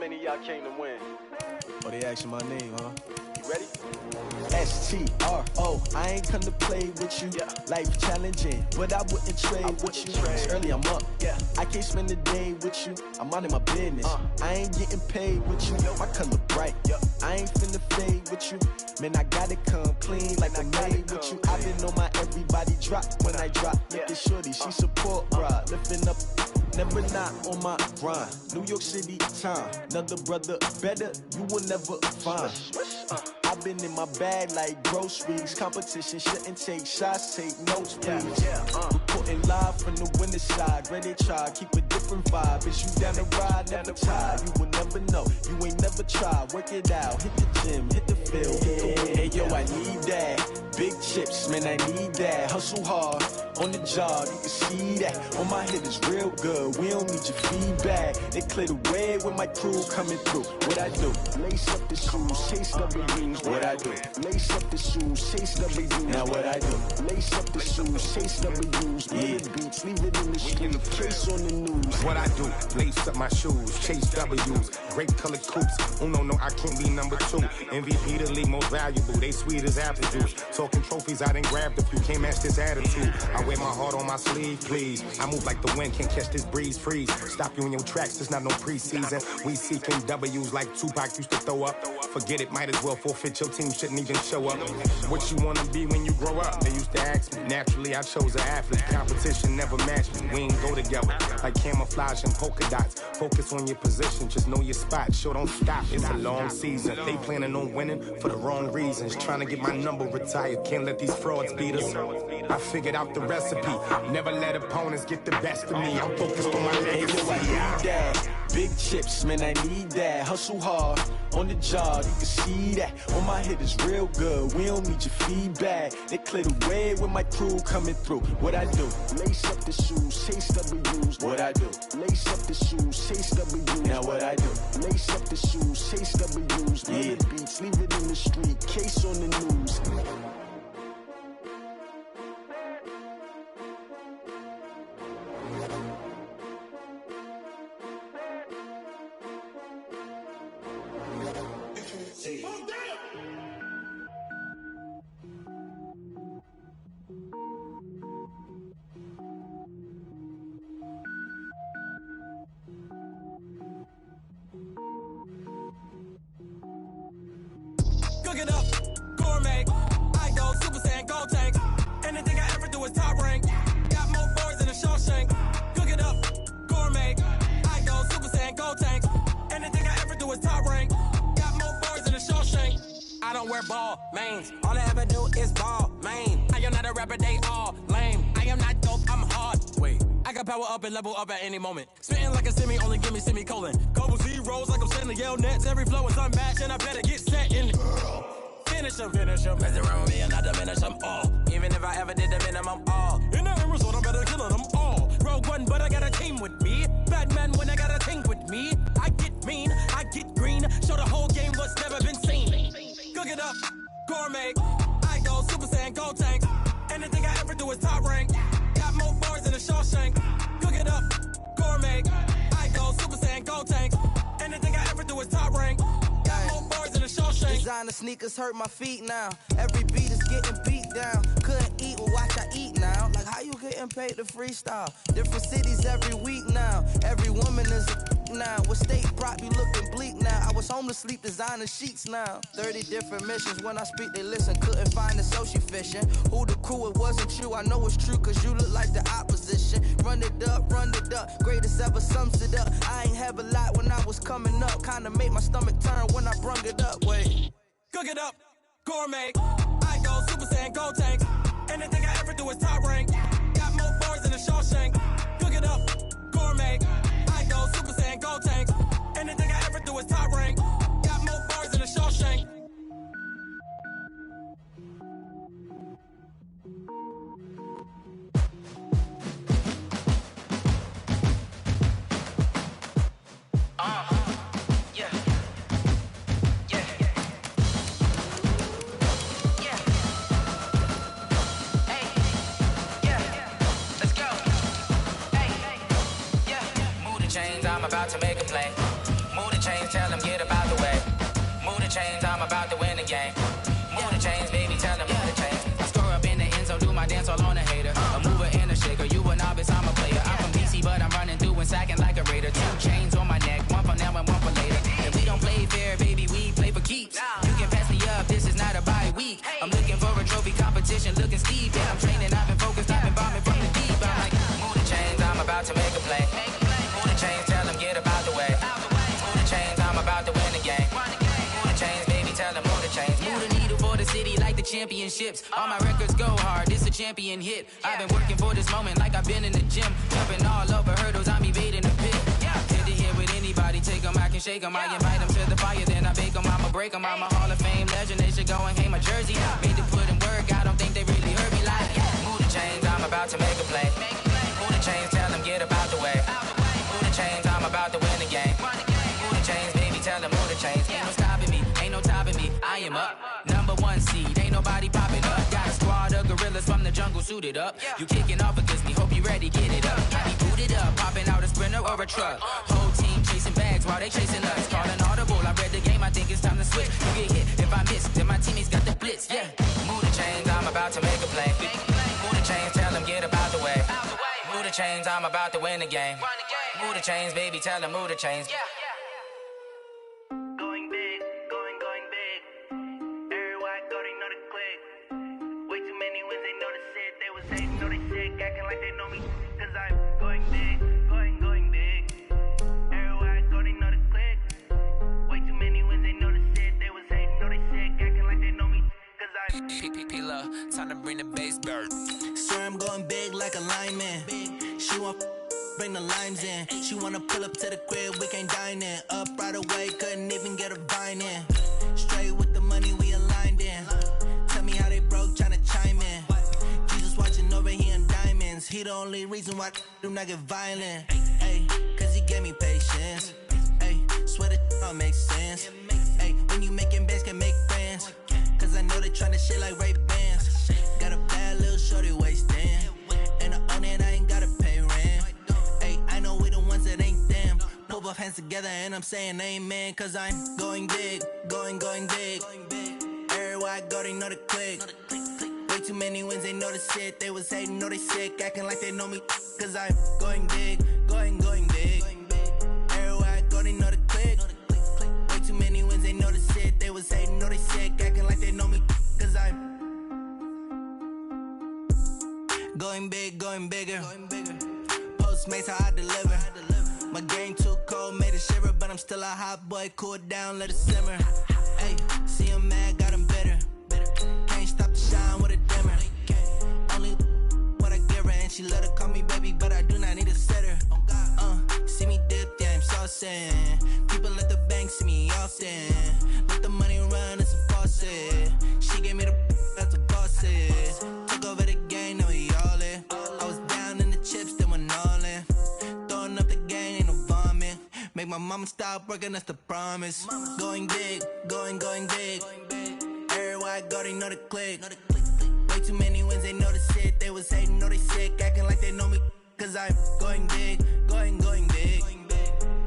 many of y'all came to win? Oh, they asking my name, huh? You ready? STRO, I ain't come to play with you. Yeah. Life challenging, but I wouldn't trade with you. It's early, I'm up. Yeah. I can't spend the day with you. I'm minding my business. I ain't getting paid with you. My color bright. I ain't finna fade with you. Man, I gotta come clean like I'm made with you. I been on my everybody drop when I drop. Look at shorty, she support ride. Lifting up, never not on my grind. New York City time. Another brother better, you will never find. I've been in my bag like groceries. Competition shouldn't take shots, take notes, please. Reporting live from the winter side. Ready to try, keep a different vibe. Is you down the ride, never tired. You will never know, you ain't never tried. Work it out, hit the gym, hit the field, hit the wind. Hey yo, I need that. Big chips, man, I need that. Hustle hard, on the job, you can see that. On my head is real good, we don't need your feedback. They clear the way with my crew coming through. What I do? Lace up the shoes, chase W's. What I do? Lace up the shoes, chase W's. Now what I do? Lace up the shoes, chase W's. Yeah. Beats, leave it in the street, case on the news. What I do? Lace up my shoes, chase W's. Great colored coops. No, I can't be number 2. MVP the league most valuable. They sweet as apple juice. Talking trophies, I done grabbed a few. Can't match this attitude. I wear my heart on my sleeve, please. I move like the wind, can't catch this breeze. Freeze. Stop you in your tracks. There's not no preseason. We seeking W's like Tupac used to throw up. Forget it, might as well forfeit. Your team shouldn't even show up. What you wanna be when you grow up? They used to ask me. Naturally, I chose an athlete. Competition never matched me. We ain't go together like camouflage and polka dots. Focus on your position, just know your spot. Sure, don't stop. It's a long season. They planning on winning for the wrong reasons. Trying to get my number retired. Can't let these frauds beat us. I figured out the recipe. Never let opponents get the best of me. I'm focused on my legacy. Hey, yo, I need that. Big chips, man, I need that. Hustle hard, on the job, you can see that. On my head is real good, we don't need your feedback. They clear the way with my crew coming through. What I do? Lace up the shoes, chase W's. What I do? Lace up the shoes, chase W's. Now what I do? Lace up the shoes, chase W's. Yeah. Beats, leave it in the street, case on the news. Cook it up, gourmet. I go Super Saiyan, gold tank. Anything I ever do is top rank. Got more boys than a Shawshank. Cook it up, gourmet. I go Super Saiyan, gold tank. Anything I ever do is top rank. Got more boys than a Shawshank. I don't wear ball mains. All I ever do is ball main. I am not a rapper, they all lame. I am not dope, I'm hard. Wait, I got power up and level up at any moment. Spitting like a semi, only give me semicolon. Couple zeros like I'm sending yell nets. Every flow is unmatched and I better get set in it. Finish them. Mess around with me and I diminish them all. Even if I ever did the minimum all. In the end result, I'm better killing them all. Rogue one, but I got a team with me. Batman when I got a thing with me. I get mean, I get green. Show the whole game what's never been seen. Cook it up, gourmet. I go Super Saiyan, gold tank. Anything I ever do is top rank. Got more bars than a Shawshank. Cook it up, gourmet. I go Super Saiyan, gold tank. Anything I ever do is top rank. Got more bars than a Shawshank. Designer sneakers hurt my feet now. Every beat is getting beat down. Couldn't eat, well watch I eat now. Like how you getting paid to freestyle? Different cities every week now. Every woman is a now. With state prop, you looking bleak now. I was home to sleep, designer sheets now. 30 different missions. When I speak, they listen. Couldn't find it, so she fishing. Who the crew? It wasn't you. I know it's true, cause you look like the opposition. Run it up. Greatest ever sums it up. I ain't have a lot when I was coming up. Kinda made my stomach turn when I brung it up. Wait. Cook it up, gourmet. I go Super Saiyan, gold tank. Anything I ever do is top rank. Got more bars than a Shawshank. Cook it up, gourmet. I go Super Saiyan, gold tank. Anything I ever do is top rank. Got more bars than a Shawshank. I'm about to make a play. Move the chains, tell championships. All my records go hard, this a champion hit. I've been working for this moment like I've been in the gym. Jumping all over hurdles, I'm evading the pit. Head to head with anybody, take them, I can shake them. I invite them to the fire, then I bake them, I'ma break them. I'm a Hall of Fame legend, they should go and hang my jersey. Made to put in work, I don't think they really heard me like, move the chains, I'm about to make a play. Move the chains, tell them get up out the way. Move the chains, I'm about to win the game. Move the chains, baby, tell them move the chains. Ain't no stopping me, ain't no topping me, I am up. Number one seed, ain't nobody popping up. Got a squad of gorillas from the jungle suited up. You kicking off against me, hope you ready, get it up. I be booted up, popping out a Sprinter or a truck. Whole team chasing bags while they chasing us. Calling audible, I read the game, I think it's time to switch. You get hit, if I miss, then my teammates got the blitz, yeah. Move the chains, I'm about to make a play. Move the chains, tell them get up out the way. Move the chains, I'm about to win the game. Move the chains, baby, tell them move the chains. Going big, going big. Everywhere I go, they know the click. Way too many wins, they know the shit. They was hating, know they sick, acting like they know me. Cause I'm going big, going big. Everywhere I go, they know the click. Way too many wins, they know the shit. They was hating, know they sick, acting like they know me. Cause I'm P-P-P-Love, time to bring the bass bird. Swear I'm going big like a lineman. She want bring the limes in. She wanna pull up to the crib, we can't dine in. Up right away, couldn't even get a vine in. Straight with the money we aligned in. Tell me how they broke, tryna chime in. Jesus watching over here in diamonds. He the only reason why do not get violent. Ay, cause he gave me patience. Ay, swear that don't make sense. Ay, when you making bands, can make friends. Cause I know they tryna shit like Ray Bans. Got a bad little shorty wasting. And I own it, I ain't gotta pay rent. Ay, I know we the ones that ain't them. Pull both hands together and I'm saying amen. Cause I'm going big, going big. Everywhere I go, they know the click. Way too many wins, they know the shit. They was hating, know they sick, acting like they know me. Cause I'm going big, going big. Everywhere I go, they know the click. Way too many wins, they know the shit. They was hating, know they sick, acting like they know me. Cause I'm going big, going bigger. Postmates how I deliver. My game too cold, made it shiver, but I'm still a hot boy. Cool it down, let it simmer. Hey, see him mad, got him bitter. Can't stop the shine with a dimmer. Only what I give her, and she let her call me baby, but I do not need a sitter. See me dip, yeah, I'm saucing. People at the bank see me often. Let the money run, it's a faucet. She gave me the that's a boss it. Took over the game, now we all in. I was down in the chips, then went all in. Throwing up the game, ain't no vomit. Make my mama stop working, that's the promise. Going big, going big. Everywhere I go, they know the click. Way too many wins, they know the shit. They was hating, know they sick, acting like they know me. Cause I'm going big, going big.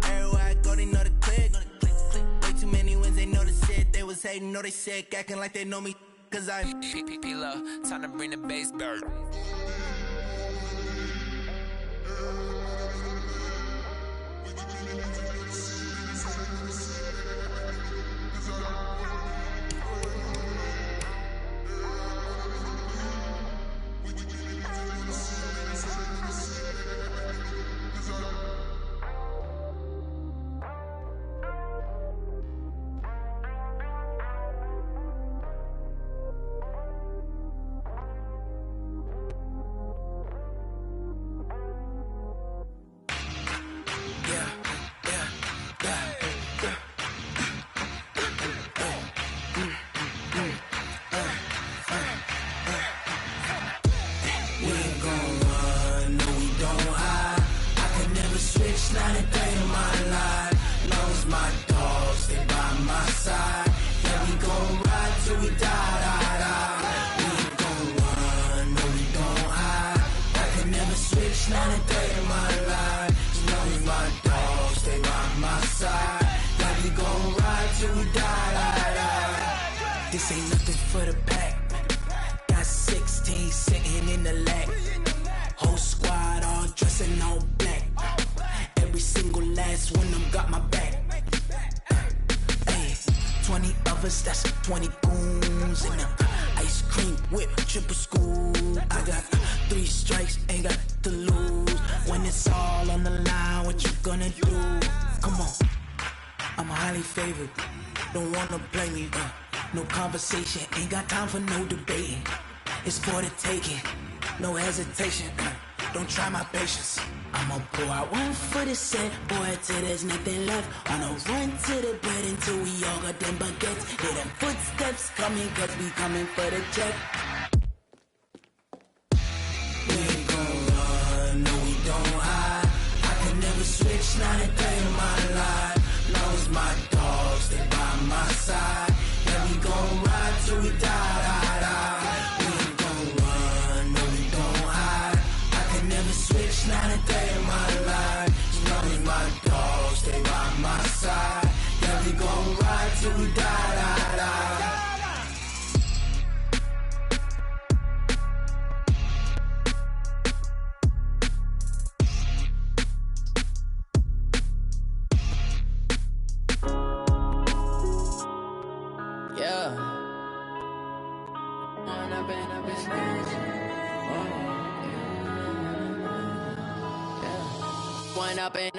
Everywhere I go, they know the click. Way too many wins, they know the shit. They was hating, know they sick, acting like they know me. Cause I'm P-P-P-Love, time to bring the bass bird. This ain't nothing for the pack. Got 16 sitting in the lap. Whole squad all dressing all black. Every single last one of them got my back. Hey, 20 of us, that's 20 goons in them. Ice cream whip, triple scoop. I got 3 strikes, ain't got to lose. When it's all on the line, what you gonna do? Come on, I'm highly favored. Don't wanna play me, no conversation, ain't got time for no debating. It's for the taking, no hesitation. Don't try my patience. I'ma pour out one for the set, boy, till there's nothing left. I'ma run to the bed until we all got them baguettes. Hear them footsteps coming, cause we coming for the check. We ain't gon' run, no we don't hide. I can never switch, not a day in my life. Long as my dogs stay by my side. Yeah, we gon' ride till we die, die, die. We ain't gon' run, no we don't hide. I can never switch, not a day in my life. As long as my dogs stay by my side. Yeah, we gon' ride till we die, die, die.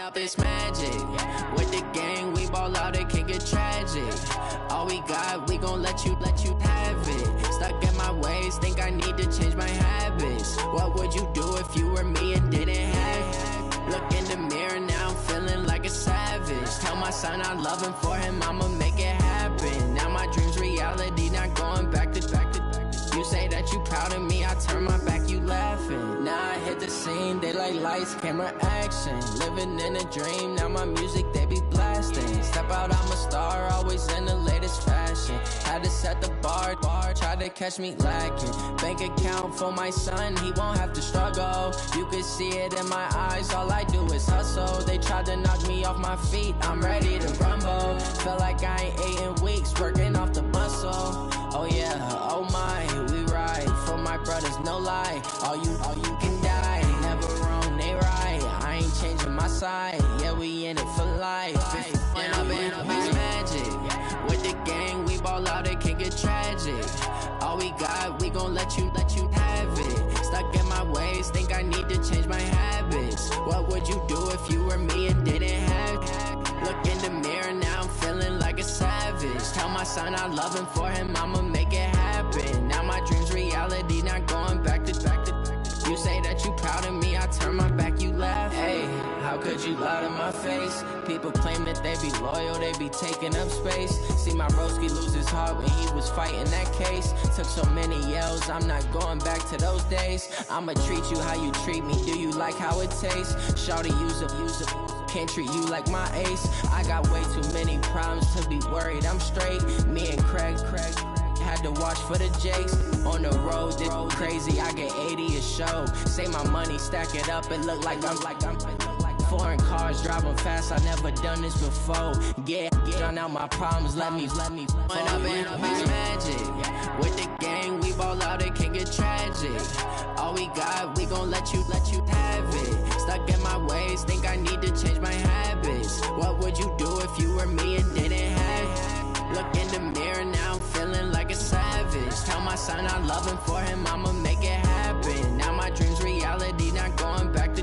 Up this magic. With the gang, we ball out, it can get tragic. All we got, we gon' let you have it. Stuck in my ways, think I need to change my habits. What would you do if you were me and didn't have it? Look in the mirror, now I'm feeling like a savage. Tell my son I love him, for him I'ma make it happen. Now my dream's reality, not going back to. You say that you proud of me, I turn my back, you laughing. Now I hit the scene, they like lights, camera, action. Living in a dream, now my music, they be blasting. Step out, I'm a star, always in the latest fashion. Had to set the bar, try to catch me lacking. Bank account for my son, he won't have to struggle. You can see it in my eyes, all I do is hustle. They tried to knock me off my feet, I'm ready to rumble. Feel like I ain't ate in weeks, working off the muscle. Oh yeah, oh my, we ride for my brothers, no lie. All you can die, never wrong, they right. I ain't changing my side, yeah, we in it for life. When I've been up, it's magic. With the gang, we ball out, it can get tragic. All we got, we gon' let you have it. Stuck in my ways, think I need to change my habits. What would you do if you were me and didn't have it? Look in the mirror, now I'm feeling like a savage. Tell my son I love him, for him I'ma make it happen. Now my dream's reality, not going back to. You say that you proud of me, I turn my back, you laugh. Hey, how could you lie to my face? People claim that they be loyal, they be taking up space. See my broski lose his heart when he was fighting that case. Took so many yells, I'm not going back to those days. I'ma treat you how you treat me, do you like how it tastes? Shawty, use up. Can't treat you like my ace. I got way too many problems to be worried, I'm straight. Me and Craig had to watch for the Jakes. On the road, this crazy, I get 80 a show. Say my money, stack it up, it look like I'm foreign cars, driving fast, I never done this before. Get on out my problems, let me. When I've been up, it's magic. With the gang, we ball out, it can get tragic. All we got, we gon' let you have it. Stuck in my ways, think I need to change my habits. What would you do if you were me and didn't have it? Look in the mirror, now I'm feeling like a savage. Tell my son I love him, for him I'ma make it happen. Now my dream's reality, not going back to.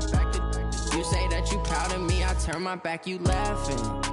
You say that you proud of me, I turn my back, you laughing.